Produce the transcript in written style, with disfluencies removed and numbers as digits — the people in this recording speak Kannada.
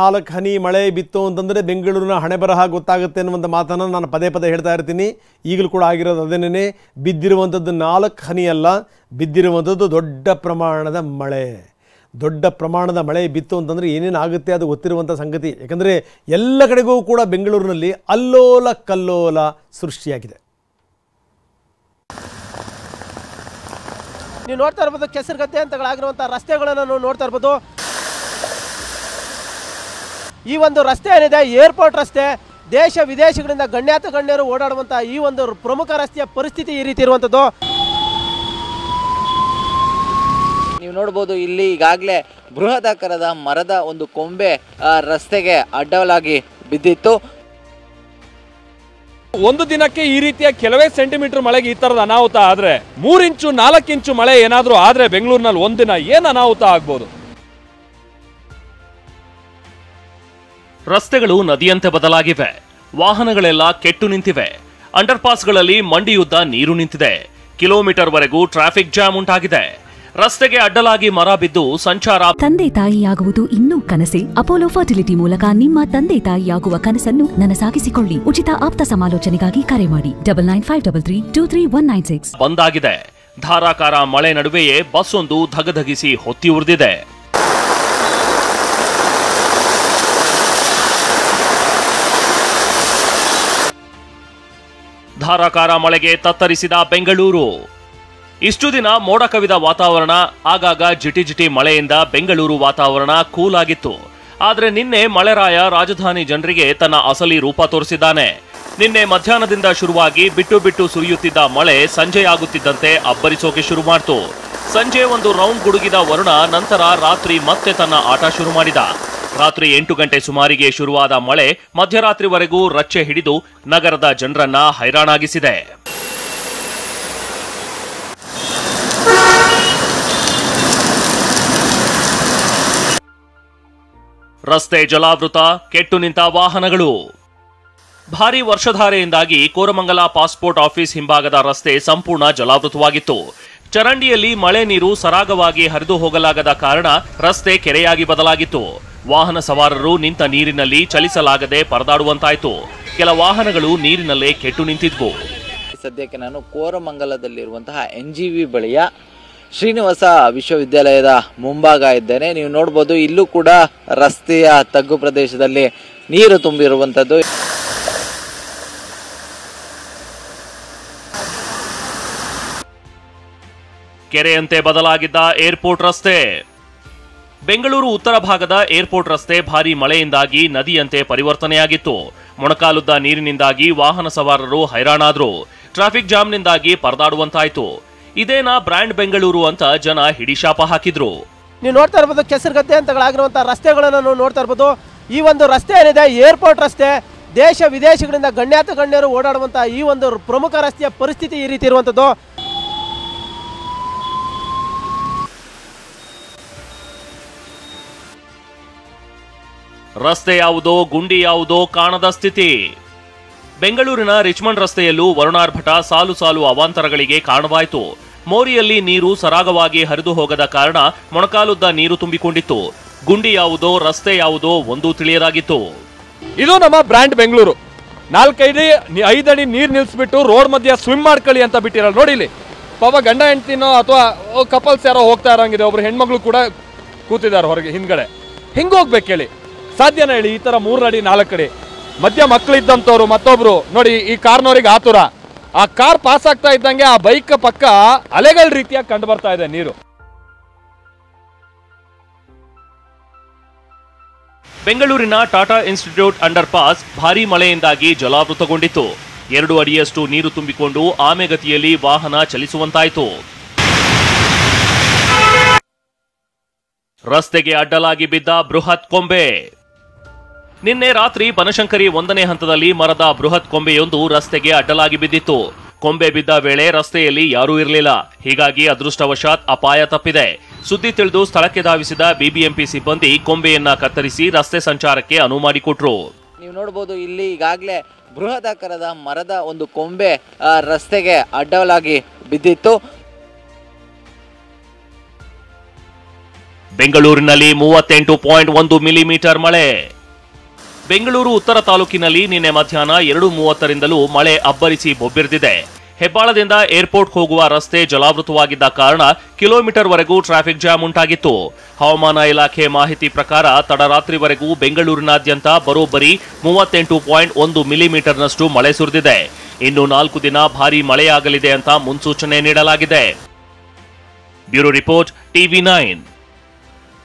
4 ಹನಿ ಮಳೆ ಬಿತ್ತು ಅಂತಂದರೆ ಬೆಂಗಳೂರಿನ ಹಣೆಬರಹ ಗೊತ್ತಾಗುತ್ತೆ ಅನ್ನುವಂಥ ಮಾತನ್ನು ನಾನು ಪದೇ ಪದೇ ಹೇಳ್ತಾ ಇರ್ತೀನಿ. ಈಗಲೂ ಕೂಡ ಆಗಿರೋದು ಅದೇನೇ. ಬಿದ್ದಿರುವಂಥದ್ದು 4 ಹನಿ ಅಲ್ಲ, ಬಿದ್ದಿರುವಂಥದ್ದು ದೊಡ್ಡ ಪ್ರಮಾಣದ ಮಳೆ. ದೊಡ್ಡ ಪ್ರಮಾಣದ ಮಳೆ ಬಿತ್ತು ಅಂತಂದರೆ ಏನೇನಾಗುತ್ತೆ ಅದು ಗೊತ್ತಿರುವಂಥ ಸಂಗತಿ. ಯಾಕಂದರೆ ಎಲ್ಲ ಕಡೆಗೂ ಕೂಡ ಬೆಂಗಳೂರಿನಲ್ಲಿ ಅಲ್ಲೋಲ ಕಲ್ಲೋಲ ಸೃಷ್ಟಿಯಾಗಿದೆ. ನೀವು ನೋಡ್ತಾ ಇರ್ಬೋದು ಕೆಸರುಗದ್ದೆ ಅಂತಗಳಾಗಿರುವಂಥ ರಸ್ತೆಗಳನ್ನು ನೀವು ನೋಡ್ತಾ ಇರ್ಬೋದು. ಈ ಒಂದು ರಸ್ತೆ ಏನಿದೆ ಏರ್ಪೋರ್ಟ್ ರಸ್ತೆ, ದೇಶ ವಿದೇಶಗಳಿಂದ ಗಣ್ಯಾತ ಗಣ್ಯರು ಓಡಾಡುವಂಥ ಈ ಒಂದು ಪ್ರಮುಖ ರಸ್ತೆಯ ಪರಿಸ್ಥಿತಿ ಈ ರೀತಿ ಇರುವಂಥದ್ದು. ನೀವು ನೋಡ್ಬೋದು ಇಲ್ಲಿ ಈಗಾಗಲೇ ಬೃಹದಾಕಾರದ ಮರದ ಒಂದು ಕೊಂಬೆ ರಸ್ತೆಗೆ ಅಡ್ಡಲಾಗಿ ಬಿದ್ದಿತ್ತು. ಒಂದು ದಿನಕ್ಕೆ ಈ ರೀತಿಯ ಕೆಲವೇ ಸೆಂಟಿಮೀಟರ್ ಮಳೆಗೆ ಈ ತರದ ಅನಾಹುತ ಆದ್ರೆ 3 ಇಂಚು 4 ಇಂಚು ಮಳೆ ಏನಾದ್ರೂ ಆದ್ರೆ ಬೆಂಗಳೂರಿನಲ್ಲಿ ಒಂದಿನ ಏನು ಅನಾಹುತ ಆಗ್ಬೋದು. ರಸ್ತೆಗಳು ನದಿಯಂತೆ ಬದಲಾಗಿವೆ. ವಾಹನಗಳೆಲ್ಲ ಕೆಟ್ಟು ನಿಂತಿವೆ. ಅಂಡರ್ ಪಾಸ್ಗಳಲ್ಲಿ ಮಂಡಿಯುದ್ದ ನೀರು ನಿಂತಿದೆ. ಕಿಲೋಮೀಟರ್ ವರೆಗೂ ಟ್ರಾಫಿಕ್ ಜಾಮ್ ಉಂಟಾಗಿದೆ. ರಸ್ತೆಗೆ ಅಡ್ಡಲಾಗಿ ಮರ ಬಿದ್ದು ಸಂಚಾರ. ತಂದೆ ತಾಯಿಯಾಗುವುದು ಇನ್ನೂ ಕನಸೆ? ಅಪೋಲೋ ಫರ್ಟಿಲಿಟಿ ಮೂಲಕ ನಿಮ್ಮ ತಂದೆ ತಾಯಿಯಾಗುವ ಕನಸನ್ನು ನನಸಾಗಿಸಿಕೊಳ್ಳಿ. ಉಚಿತ ಆಪ್ತ ಸಮಾಲೋಚನೆಗಾಗಿ ಕರೆ ಮಾಡಿ 9953323196. ಬಂದಾಗಿದೆ. ಧಾರಾಕಾರ ಮಳೆ ನಡುವೆಯೇ ಬಸ್ ಒಂದು ಧಗಧಗಿಸಿ ಹೊತ್ತಿ ಉರಿದಿದೆ. ಧಾರಾಕಾರ ಮಳೆಗೆ ತತ್ತರಿಸಿದ ಬೆಂಗಳೂರು. ಇಷ್ಟು ದಿನ ಮೋಡ ಕವಿದ ವಾತಾವರಣ, ಆಗಾಗ ಜಿಟಿ ಮಳೆಯಿಂದ ಬೆಂಗಳೂರು ವಾತಾವರಣ ಕೂಲ್ ಆಗಿತ್ತು. ಆದರೆ ನಿನ್ನೆ ಮಳೆರಾಯ ರಾಜಧಾನಿ ಜನರಿಗೆ ತನ್ನ ಅಸಲಿ ರೂಪ ತೋರಿಸಿದ್ದಾನೆ. ನಿನ್ನೆ ಮಧ್ಯಾಹ್ನದಿಂದ ಶುರುವಾಗಿ ಬಿಟ್ಟು ಸುರಿಯುತ್ತಿದ್ದ ಮಳೆ ಸಂಜೆಯಾಗುತ್ತಿದ್ದಂತೆ ಅಬ್ಬರಿಸೋಕೆ ಶುರು ಮಾಡಿತು. ಸಂಜೆ ಒಂದು ರೌಂಡ್ ಗುಡುಗಿದ ವರುಣ ನಂತರ ರಾತ್ರಿ ಮತ್ತೆ ತನ್ನ ಆಟ ಶುರು ಮಾಡಿದ. ರಾತ್ರಿ 8 ಗಂಟೆ ಸುಮಾರಿಗೆ ಶುರುವಾದ ಮಳೆ ಮಧ್ಯರಾತ್ರಿವರೆಗೂ ರಚ್ಚೆ ಹಿಡಿದು ನಗರದ ಜನರನ್ನ ಹೈರಾಣಾಗಿಸಿದೆ. ರಸ್ತೆ ಜಲಾವೃತ, ಕೆಟ್ಟು ನಿಂತ ವಾಹನಗಳು. ಭಾರೀ ವರ್ಷಧಾರೆಯಿಂದಾಗಿ ಕೋರಮಂಗಲ ಪಾಸ್ಪೋರ್ಟ್ ಆಫೀಸ್ ಹಿಂಭಾಗದ ರಸ್ತೆ ಸಂಪೂರ್ಣ ಜಲಾವೃತವಾಗಿತ್ತು. ಚರಂಡಿಯಲ್ಲಿ ಮಳೆ ನೀರು ಸರಾಗವಾಗಿ ಹರಿದು ಹೋಗಲಾಗದ ಕಾರಣ ರಸ್ತೆ ಕೆರೆಯಾಗಿ ಬದಲಾಗಿತ್ತು. ವಾಹನ ಸವಾರರು ನಿಂತ ನೀರಿನಲ್ಲಿ ಚಲಿಸಲಾಗದೆ ಪರದಾಡುವಂತಾಯಿತು. ಕೆಲ ವಾಹನಗಳು ನೀರಿನಲ್ಲೇ ಕೆಟ್ಟು ನಿಂತಿದ್ವು. ಸದ್ಯಕ್ಕೆ ನಾನು ಕೋರಮಂಗಲದಲ್ಲಿರುವಂತಹ NGV ಬಳಿಯ ಶ್ರೀನಿವಾಸ ವಿಶ್ವವಿದ್ಯಾಲಯದ ಮುಂಭಾಗ ಇದ್ದೇನೆ. ನೀವು ನೋಡ್ಬೋದು ಇಲ್ಲೂ ಕೂಡ ರಸ್ತೆಯ ತಗ್ಗು ಪ್ರದೇಶದಲ್ಲಿ ನೀರು ತುಂಬಿರುವಂಥದ್ದು. ಕೆರೆಯಂತೆ ಬದಲಾಗಿದ್ದ ಏರ್ಪೋರ್ಟ್ ರಸ್ತೆ. ಬೆಂಗಳೂರು ಉತ್ತರ ಭಾಗದ ಏರ್ಪೋರ್ಟ್ ರಸ್ತೆ ಭಾರೀ ಮಳೆಯಿಂದಾಗಿ ನದಿಯಂತೆ ಪರಿವರ್ತನೆಯಾಗಿತ್ತು. ಮೊಣಕಾಲುದ್ದ ನೀರಿನಿಂದಾಗಿ ವಾಹನ ಸವಾರರು ಹೈರಾಣಾದ್ರು. ಟ್ರಾಫಿಕ್ ಜಾಮ್ನಿಂದಾಗಿ ಪರದಾಡುವಂತಾಯಿತು. ಇದೇನಾ ಬ್ರ್ಯಾಂಡ್ ಬೆಂಗಳೂರು ಅಂತ ಜನ ಹಿಡಿಶಾಪ ಹಾಕಿದ್ರು. ನೀವು ನೋಡ್ತಾ ಇರ್ಬೋದು ಕೆಸರುಗದ್ದೆ ಅಂತಗಳಾಗಿರುವಂಥ ರಸ್ತೆಗಳನ್ನು ನೀವು ನೋಡ್ತಾ ಇರ್ಬೋದು. ಈ ಒಂದು ರಸ್ತೆ ಏನಿದೆ ಏರ್ಪೋರ್ಟ್ ರಸ್ತೆ, ದೇಶ ವಿದೇಶಗಳಿಂದ ಗಣ್ಯಾತ ಗಣ್ಯರು ಓಡಾಡುವಂಥ ಈ ಒಂದು ಪ್ರಮುಖ ರಸ್ತೆಯ ಪರಿಸ್ಥಿತಿ ಈ ರೀತಿ ಇರುವಂಥದ್ದು. ರಸ್ತೆ ಯಾವುದೋ ಗುಂಡಿ ಯಾವುದೋ ಕಾಣದ ಸ್ಥಿತಿ. ಬೆಂಗಳೂರಿನ ರಿಚ್ಮಂಡ್ ರಸ್ತೆಯಲ್ಲೂ ವರುಣಾರ್ಭಟ ಸಾಲು ಸಾಲು ಅವಾಂತರಗಳಿಗೆ ಕಾರಣವಾಯಿತು. ಮೋರಿಯಲ್ಲಿ ನೀರು ಸರಾಗವಾಗಿ ಹರಿದು ಹೋಗದ ಕಾರಣ ಮೊಣಕಾಲುದ್ದ ನೀರು ತುಂಬಿಕೊಂಡಿತ್ತು. ಗುಂಡಿ ಯಾವುದೋ ರಸ್ತೆ ಯಾವುದೋ ಒಂದೂ ತಿಳಿಯದಾಗಿತ್ತು. ಇದು ನಮ್ಮ ಬ್ರ್ಯಾಂಡ್ ಬೆಂಗಳೂರು. 4-5 ಅಡಿ ನೀರು ನಿಲ್ಲಿಸ್ಬಿಟ್ಟು ರೋಡ್ ಮಧ್ಯ ಸ್ವಿಮ್ ಮಾಡ್ಕೊಳ್ಳಿ ಅಂತ ಬಿಟ್ಟಿರಲ್ಲ ನೋಡಿ. ಇಲ್ಲಿ ಪಾಪ ಗಂಡ ಹೆಂಡ್ತಿನೋ ಅಥವಾ ಕಪಲ್ಸ್ ಯಾರೋ ಹೋಗ್ತಾ ಇರೋಂಗಿದೆ. ಒಬ್ರು ಹೆಣ್ಮಗಳು ಕೂಡ ಕೂತಿದ್ದಾರೆ ಹೊರಗೆ ಹಿಂದ್ಗಡೆ. ಹಿಂಗೆ ಹೋಗ್ಬೇಕು ಹೇಳಿ, ಸಾಧ್ಯನ ಹೇಳಿ? ಈ ತರ 3 ಅಡಿ 4 ಅಡಿ ಮಧ್ಯ ಮಕ್ಕಳಿದ್ದಂಥವ್ರು ಮತ್ತೊಬ್ರು ನೋಡಿ, ಈ ಕಾರ್ನವ್ರಿಗೆ ಆತುರ. ಆ ಕಾರ್ ಪಾಸ್ ಆಗ್ತಾ ಇದ್ದಂಗೆ ಆ ಬೈಕ್ ಪಕ್ಕ ಅಲೆಗಳ ರೀತಿಯಾಗಿ ಕಂಡು ಬರ್ತಾ ಇದೆ ನೀರು. ಬೆಂಗಳೂರಿನ ಟಾಟಾ ಇನ್ಸ್ಟಿಟ್ಯೂಟ್ ಅಂಡರ್ ಪಾಸ್ ಭಾರೀ ಮಳೆಯಿಂದಾಗಿ ಜಲಾವೃತಗೊಂಡಿತ್ತು. 2 ಅಡಿಯಷ್ಟು ನೀರು ತುಂಬಿಕೊಂಡು ಆಮೆಗತಿಯಲ್ಲಿ ವಾಹನ ಚಲಿಸುವಂತಾಯಿತು. ರಸ್ತೆಗೆ ಅಡ್ಡಲಾಗಿ ಬಿದ್ದ ಬೃಹತ್ ಕೊಂಬೆ. ನಿನ್ನೆ ರಾತ್ರಿ ಬನಶಂಕರಿ 1ನೇ ಹಂತದಲ್ಲಿ ಮರದ ಬೃಹತ್ ಕೊಂಬೆಯೊಂದು ರಸ್ತೆಗೆ ಅಡ್ಡಲಾಗಿ ಬಿದ್ದಿತ್ತು. ಕೊಂಬೆ ಬಿದ್ದ ವೇಳೆ ರಸ್ತೆಯಲ್ಲಿ ಯಾರೂ ಇರಲಿಲ್ಲ. ಹೀಗಾಗಿ ಅದೃಷ್ಟವಶಾತ್ ಅಪಾಯ ತಪ್ಪಿದೆ. ಸುದ್ದಿ ತಿಳಿದು ಸ್ಥಳಕ್ಕೆ ಧಾವಿಸಿದ ಬಿಬಿಎಂಪಿ ಸಿಬ್ಬಂದಿ ಕೊಂಬೆಯನ್ನ ಕತ್ತರಿಸಿ ರಸ್ತೆ ಸಂಚಾರಕ್ಕೆ ಅನುವು ಮಾಡಿಕೊಟ್ರು. ನೀವು ನೋಡ್ಬೋದು ಇಲ್ಲಿ ಈಗಾಗಲೇ ಬೃಹದಾಕಾರದ ಮರದ ಒಂದು ಕೊಂಬೆ ರಸ್ತೆಗೆ ಅಡ್ಡಲಾಗಿ ಬಿದ್ದಿತ್ತು. ಬೆಂಗಳೂರಿನಲ್ಲಿ 38.1 ಮಿಲಿಮೀಟರ್ ಮಳೆ. ಬೆಂಗಳೂರು ಉತ್ತರ ತಾಲೂಕಿನಲ್ಲಿ ನಿನ್ನೆ ಮಧ್ಯಾಹ್ನ 2:30ರಿಂದಲೂ ಮಳೆ ಅಬ್ಬರಿಸಿ ಬೊಬ್ಬಿರಿದಿದೆ. ಹೆಬ್ಬಾಳದಿಂದ ಏರ್ಪೋರ್ಟ್ ಹೋಗುವ ರಸ್ತೆ ಜಲಾವೃತವಾಗಿದ್ದ ಕಾರಣ ಕಿಲೋಮೀಟರ್ವರೆಗೂ ಟ್ರಾಫಿಕ್ ಜಾಮ್ ಉಂಟಾಗಿತ್ತು. ಹವಾಮಾನ ಇಲಾಖೆ ಮಾಹಿತಿ ಪ್ರಕಾರ ತಡರಾತ್ರಿವರೆಗೂ ಬೆಂಗಳೂರಿನಾದ್ಯಂತ ಬರೋಬ್ಬರಿ 38.1 ಮಿಲಿಮೀಟರ್ನಷ್ಟು ಮಳೆ ಸುರಿದಿದೆ. ಇನ್ನು 4 ದಿನ ಭಾರೀ ಮಳೆಯಾಗಲಿದೆ ಅಂತ ಮುನ್ಸೂಚನೆ ನೀಡಲಾಗಿದೆ. Bureau report, TV9.